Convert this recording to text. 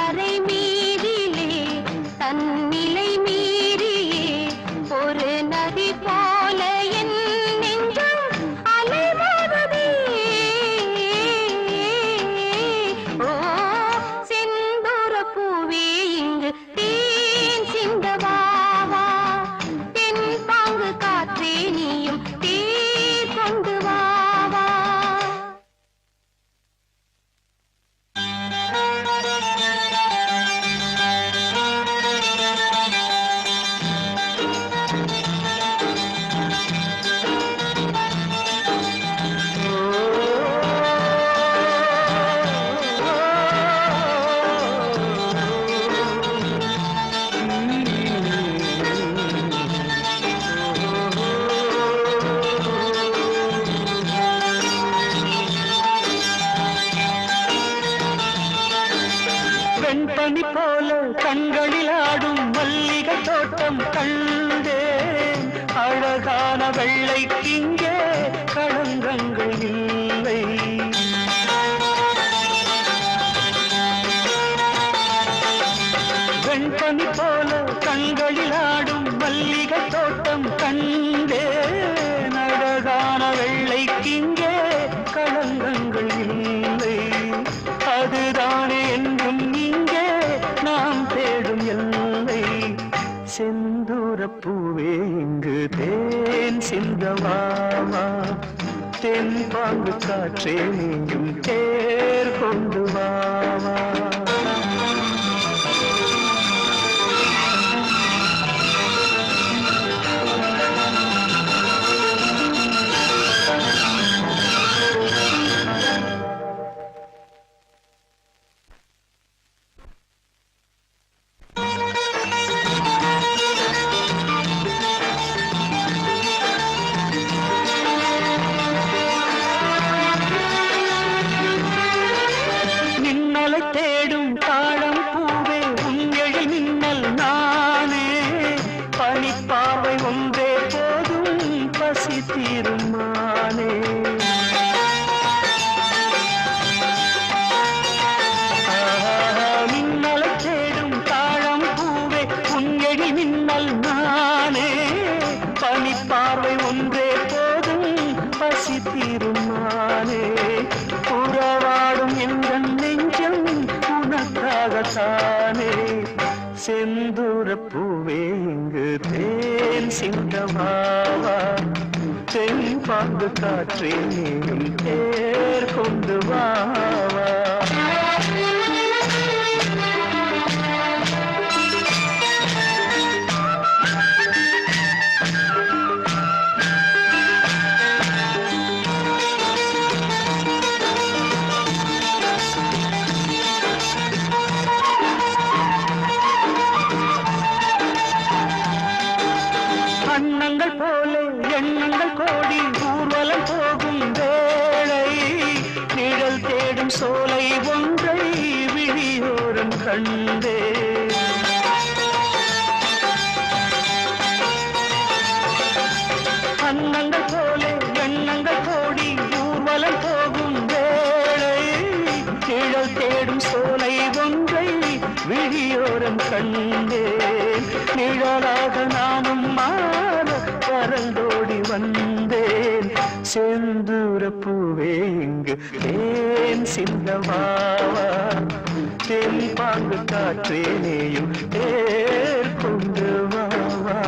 கரை மீதிலே தன்னிலை மீறியே ஒரு நதி போல என் நெஞ்சம் அலைமோதுதே. ஓ செந்தூர பூவே இங்கு தேன் சிந்தவாவா, தென் பாங்கு காற்றே நீயும் தேர் கொண்டு வாவா. வெண்பனி போல கண்களில் ஆடும் மல்லிகை தோட்டம் கண்டேன். அழகான வெள்ளைக்கிங்கே களங்கங்கள் இல்லை. வெண்பனி போல கண்களில் ஆடும் மல்லிகை தோட்டம் கண்டேன். அழகான வெள்ளைக்கிங்கே களங்கங்கள் இல்லை. அதுதானே என்றும் இங்கே நாம் தேடும் எல்லை. செந்தூர பூவே இங்கு தேன் சிந்தவாவா, தென் பாங்கு காற்றே நீயும் தேர் கொண்டு வாவா. தேடும் தாழம் பூவே உங்கள் மின்னல் நானே. பனிப்பாவை ஒன்றே போதும் பசி தீருமானே. மின்னலை தேடும் தாழம் பூவே உங்கள் மின்னல் நானே. பனிப்பார்வை ஒன்றே போதும் பசி தீருமானே. உறவாடும் எங்கள் நெஞ்சம் உனக்காகத்தானே. செந்தூர பூவே இங்கு தேன் சிந்தவாவா, தென் பாங்கு காற்றே நீயும் தேர் கொண்டு வாவா. அன்னங்கள் போல எண்ணங்கள் கோடி ஊர்வலம் போகும் வேளை. நிழல் தேடும் சோலை ஒன்றை விழியோரம் கண்டே. அன்னங்கள் போல எண்ணங்கள் கோடி ஊர்வலம் போகும் வேளை. நிழல் தேடும் சோலை ஒன்றை விழியோரம் கண்டேன். நிழலாக நானும் மாற பறந்தோடி வந்தேன். செந்தூர பூவே இங்கு தேன் சிந்தவாவா, தென் பாங்கு காற்றே நீயும் தேர் கொண்டு வாவா.